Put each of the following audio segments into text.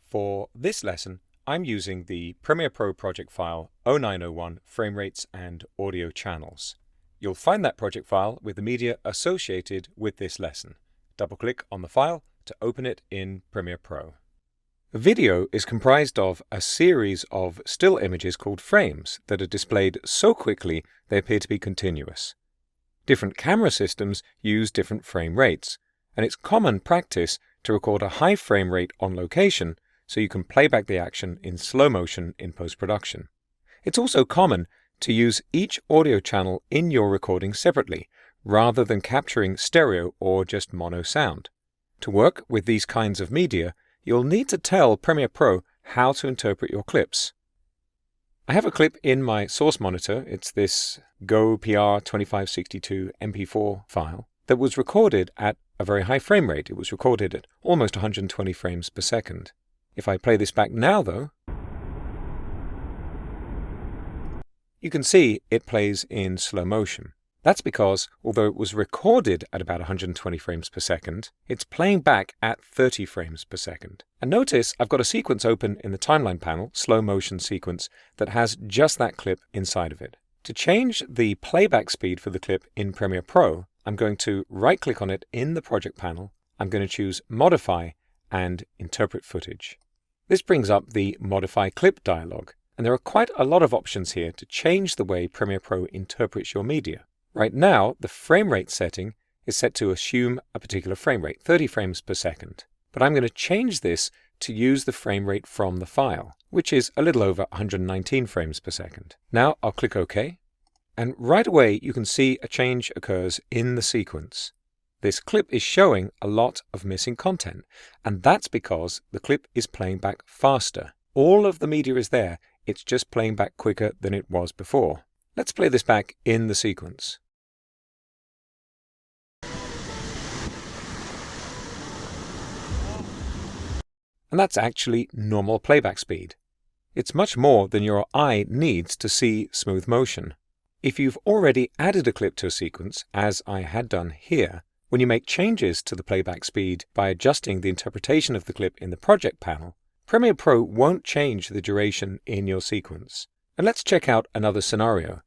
For this lesson, I'm using the Premiere Pro project file 0901 Frame Rates and Audio Channels. You'll find that project file with the media associated with this lesson. Double-click on the file to open it in Premiere Pro. Video is comprised of a series of still images called frames that are displayed so quickly they appear to be continuous. Different camera systems use different frame rates, and it's common practice to record a high frame rate on location so you can play back the action in slow motion in post-production. It's also common to use each audio channel in your recording separately, rather than capturing stereo or just mono sound. To work with these kinds of media, you'll need to tell Premiere Pro how to interpret your clips. I have a clip in my source monitor. It's this Go PR 2562 MP4 file that was recorded at a very high frame rate. It was recorded at almost 120 frames per second. If I play this back now, though, you can see it plays in slow motion. That's because, although it was recorded at about 120 frames per second, it's playing back at 30 frames per second. And notice I've got a sequence open in the timeline panel, slow motion sequence, that has just that clip inside of it. To change the playback speed for the clip in Premiere Pro, I'm going to right-click on it in the project panel. I'm going to choose Modify and Interpret Footage. This brings up the Modify Clip dialog, and there are quite a lot of options here to change the way Premiere Pro interprets your media. Right now, the frame rate setting is set to assume a particular frame rate, 30 frames per second. But I'm going to change this to use the frame rate from the file, which is a little over 119 frames per second. Now I'll click OK, and right away you can see a change occurs in the sequence. This clip is showing a lot of missing content, and that's because the clip is playing back faster. All of the media is there, it's just playing back quicker than it was before. Let's play this back in the sequence. And that's actually normal playback speed. It's much more than your eye needs to see smooth motion. If you've already added a clip to a sequence, as I had done here, when you make changes to the playback speed by adjusting the interpretation of the clip in the project panel, Premiere Pro won't change the duration in your sequence. And let's check out another scenario.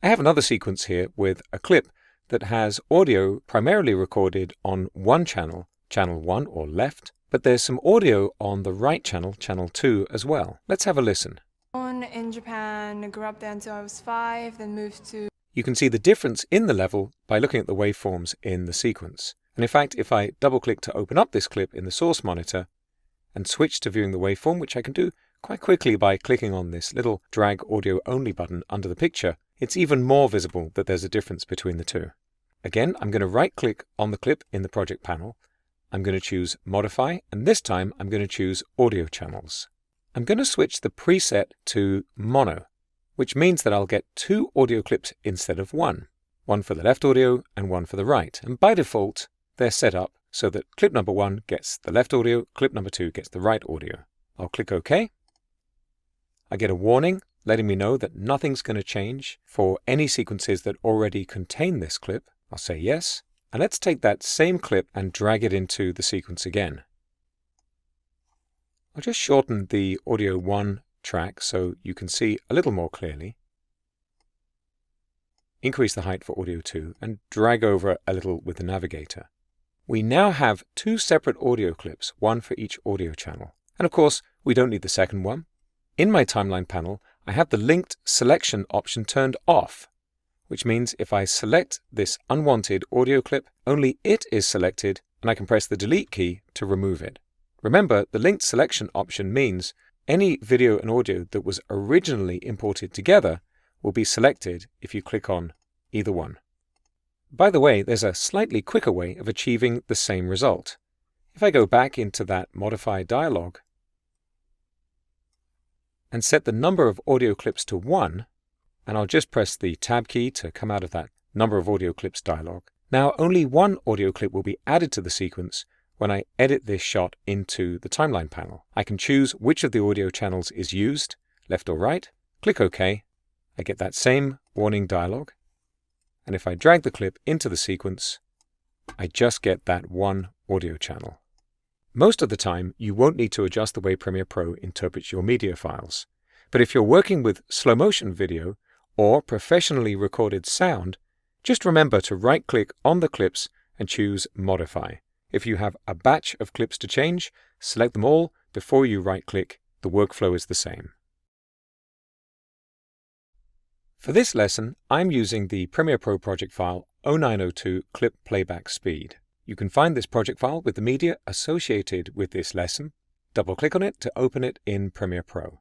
I have another sequence here with a clip that has audio primarily recorded on one channel, channel 1 or left, but there's some audio on the right channel, channel 2 as well. Let's have a listen. In Japan, grew up there until I was 5, then moved to... You can see the difference in the level by looking at the waveforms in the sequence. And in fact, if I double-click to open up this clip in the source monitor and switch to viewing the waveform, which I can do quite quickly by clicking on this little drag audio only button under the picture, it's even more visible that there's a difference between the two. Again, I'm going to right-click on the clip in the project panel. I'm going to choose Modify, and this time I'm going to choose Audio Channels. I'm going to switch the preset to Mono, which means that I'll get 2 audio clips instead of one for the left audio and one for the right. And by default, they're set up so that clip number 1 gets the left audio, clip number 2 gets the right audio. I'll click OK. I get a warning letting me know that nothing's going to change for any sequences that already contain this clip. I'll say yes. And let's take that same clip and drag it into the sequence again. I'll just shorten the audio 1 track so you can see a little more clearly. Increase the height for audio 2 and drag over a little with the navigator. We now have 2 separate audio clips, one for each audio channel. And of course, we don't need the second one. In my timeline panel, I have the linked selection option turned off, which means if I select this unwanted audio clip, only it is selected, and I can press the delete key to remove it. Remember, the linked selection option means any video and audio that was originally imported together will be selected if you click on either one. By the way, there's a slightly quicker way of achieving the same result. If I go back into that Modify dialog and set the number of audio clips to 1, and I'll just press the Tab key to come out of that Number of Audio Clips dialog. Now only one audio clip will be added to the sequence when I edit this shot into the timeline panel. I can choose which of the audio channels is used, left or right, click OK. I get that same warning dialog, and if I drag the clip into the sequence, I just get that one audio channel. Most of the time, you won't need to adjust the way Premiere Pro interprets your media files. But if you're working with slow motion video or professionally recorded sound, just remember to right-click on the clips and choose Modify. If you have a batch of clips to change, select them all before you right-click. The workflow is the same. For this lesson, I'm using the Premiere Pro project file 0902 Clip Playback Speed. You can find this project file with the media associated with this lesson. Double-click on it to open it in Premiere Pro.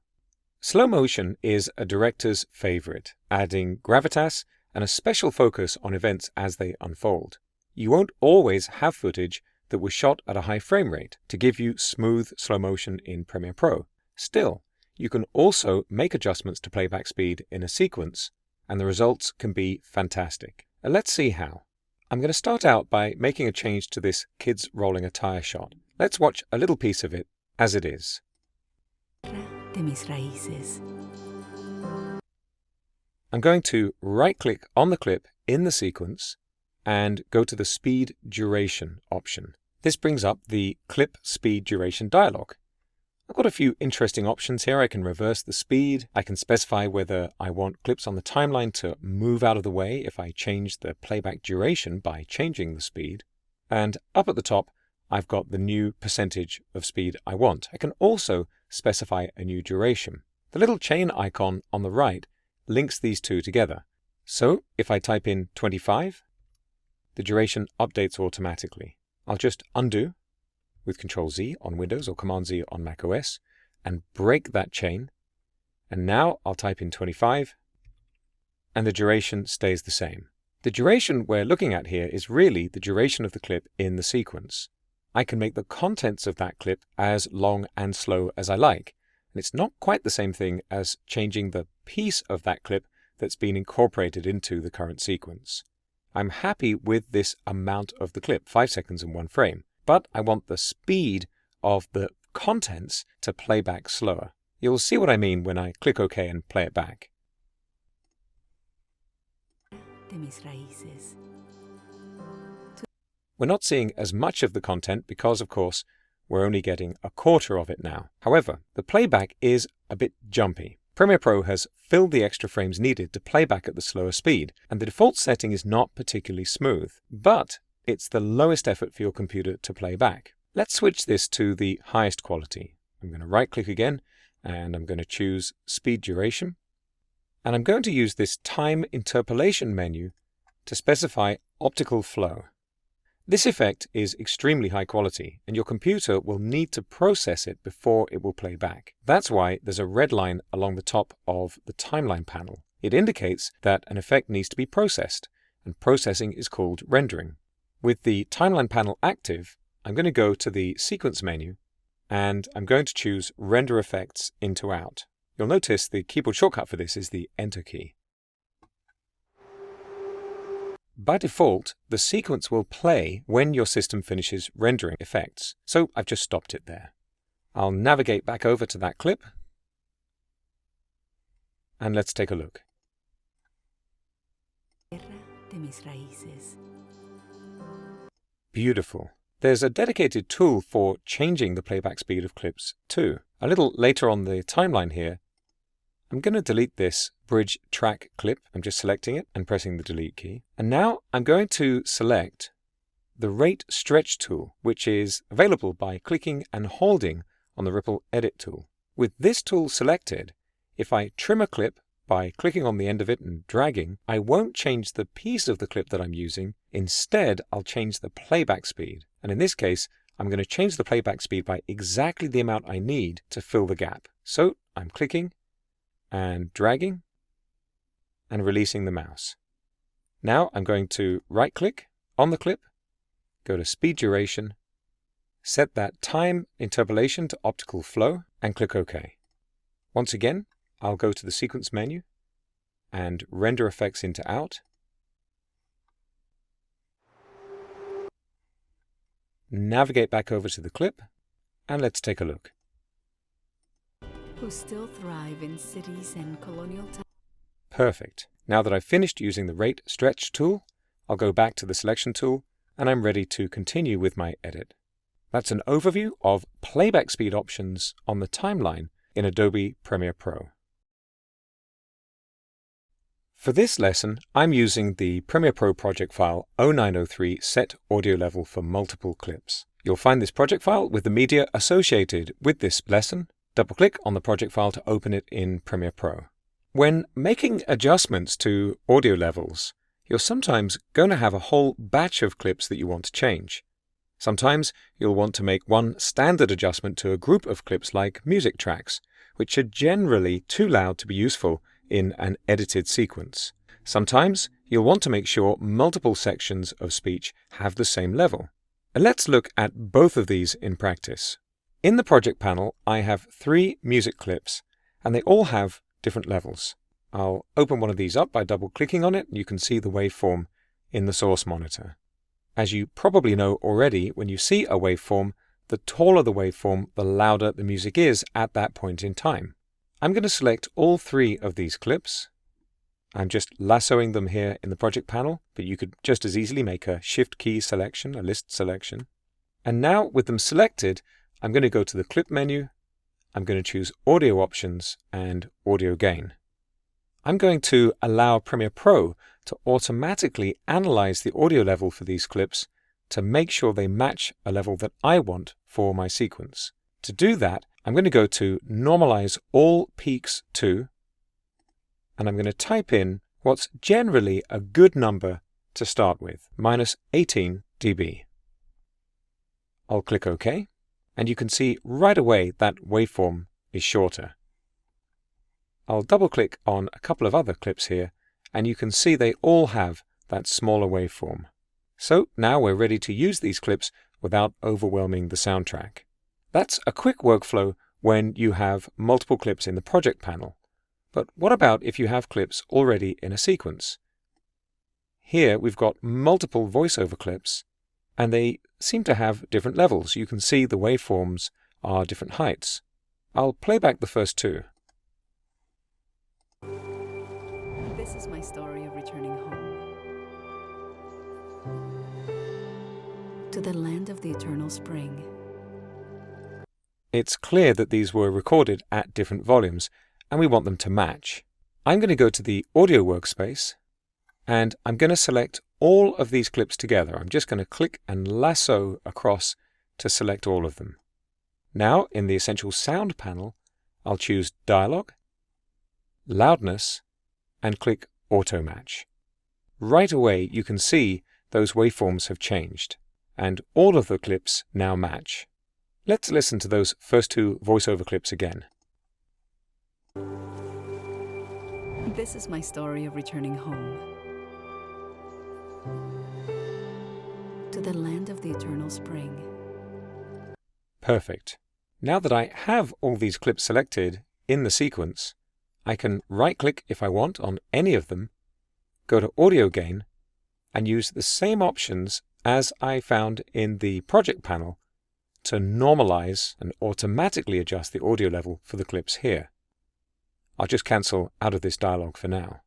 Slow motion is a director's favorite, adding gravitas and a special focus on events as they unfold. You won't always have footage that was shot at a high frame rate to give you smooth slow motion in Premiere Pro. Still, you can also make adjustments to playback speed in a sequence, and the results can be fantastic. And let's see how. I'm going to start out by making a change to this kids rolling a tire shot. Let's watch a little piece of it as it is. De mis raíces. I'm going to right-click on the clip in the sequence and go to the Speed Duration option. This brings up the Clip Speed Duration dialog. I've got a few interesting options here. I can reverse the speed. I can specify whether I want clips on the timeline to move out of the way if I change the playback duration by changing the speed. And up at the top, I've got the new percentage of speed I want. I can also specify a new duration. The little chain icon on the right links these two together. So if I type in 25, the duration updates automatically. I'll just undo with Ctrl-Z on Windows or Command-Z on macOS and break that chain. And now I'll type in 25 and the duration stays the same. The duration we're looking at here is really the duration of the clip in the sequence. I can make the contents of that clip as long and slow as I like. And it's not quite the same thing as changing the piece of that clip that's been incorporated into the current sequence. I'm happy with this amount of the clip, 5 seconds and 1 frame. But I want the speed of the contents to play back slower. You'll see what I mean when I click OK and play it back. De mis raíces. We're not seeing as much of the content because, of course, we're only getting a quarter of it now. However, the playback is a bit jumpy. Premiere Pro has filled the extra frames needed to play back at the slower speed, and the default setting is not particularly smooth. But it's the lowest effort for your computer to play back. Let's switch this to the highest quality. I'm going to right-click again, and I'm going to choose Speed Duration. And I'm going to use this Time Interpolation menu to specify Optical Flow. This effect is extremely high quality, and your computer will need to process it before it will play back. That's why there's a red line along the top of the timeline panel. It indicates that an effect needs to be processed, and processing is called rendering. With the timeline panel active, I'm going to go to the Sequence menu and I'm going to choose Render Effects Into Out. You'll notice the keyboard shortcut for this is the Enter key. By default, the sequence will play when your system finishes rendering effects, so I've just stopped it there. I'll navigate back over to that clip and let's take a look. De mis raíces. Beautiful. There's a dedicated tool for changing the playback speed of clips too. A little later on the timeline here, I'm going to delete this bridge track clip. I'm just selecting it and pressing the delete key. And now I'm going to select the Rate Stretch tool, which is available by clicking and holding on the Ripple Edit tool. With this tool selected, if I trim a clip by clicking on the end of it and dragging, I won't change the piece of the clip that I'm using. Instead, I'll change the playback speed. And in this case, I'm going to change the playback speed by exactly the amount I need to fill the gap. So I'm clicking and dragging and releasing the mouse. Now I'm going to right-click on the clip, go to Speed Duration, set that Time Interpolation to Optical Flow, and click OK. Once again, I'll go to the Sequence menu and Render Effects Into Out. Navigate back over to the clip and let's take a look. Who still thrive in cities and colonial times. Perfect. Now that I've finished using the Rate Stretch tool, I'll go back to the Selection tool and I'm ready to continue with my edit. That's an overview of playback speed options on the timeline in Adobe Premiere Pro. For this lesson, I'm using the Premiere Pro project file 0903 Set Audio Level for Multiple Clips. You'll find this project file with the media associated with this lesson. Double-click on the project file to open it in Premiere Pro. When making adjustments to audio levels, you're sometimes going to have a whole batch of clips that you want to change. Sometimes you'll want to make one standard adjustment to a group of clips like music tracks, which are generally too loud to be useful in an edited sequence. Sometimes you'll want to make sure multiple sections of speech have the same level. And let's look at both of these in practice. In the project panel, I have 3 music clips, and they all have different levels. I'll open one of these up by double-clicking on it. You can see the waveform in the source monitor. As you probably know already, when you see a waveform, the taller the waveform, the louder the music is at that point in time. I'm going to select all 3 of these clips. I'm just lassoing them here in the project panel, but you could just as easily make a shift key selection, a list selection. And now with them selected, I'm going to go to the clip menu. I'm going to choose audio options and audio gain. I'm going to allow Premiere Pro to automatically analyze the audio level for these clips to make sure they match a level that I want for my sequence. To do that, I'm going to go to Normalize All Peaks to, and I'm going to type in what's generally a good number to start with, -18 dB. I'll click OK, and you can see right away that waveform is shorter. I'll double-click on a couple of other clips here, and you can see they all have that smaller waveform. So now we're ready to use these clips without overwhelming the soundtrack. That's a quick workflow when you have multiple clips in the project panel. But what about if you have clips already in a sequence? Here we've got multiple voiceover clips, and they seem to have different levels. You can see the waveforms are different heights. I'll play back the first 2. This is my story of returning home to the land of the eternal spring. It's clear that these were recorded at different volumes, and we want them to match. I'm going to go to the audio workspace, and I'm going to select all of these clips together. I'm just going to click and lasso across to select all of them. Now, in the Essential Sound panel, I'll choose Dialogue, Loudness, and click Auto Match. Right away, you can see those waveforms have changed, and all of the clips now match. Let's listen to those first 2 voiceover clips again. This is my story of returning home to the land of the eternal spring. Perfect. Now that I have all these clips selected in the sequence, I can right-click if I want on any of them, go to Audio Gain, and use the same options as I found in the project panel to normalize and automatically adjust the audio level for the clips here. I'll just cancel out of this dialog for now.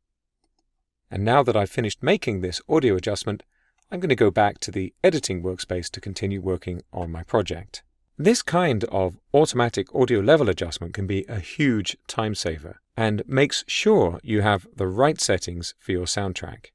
And now that I've finished making this audio adjustment, I'm going to go back to the editing workspace to continue working on my project. This kind of automatic audio level adjustment can be a huge time saver and makes sure you have the right settings for your soundtrack.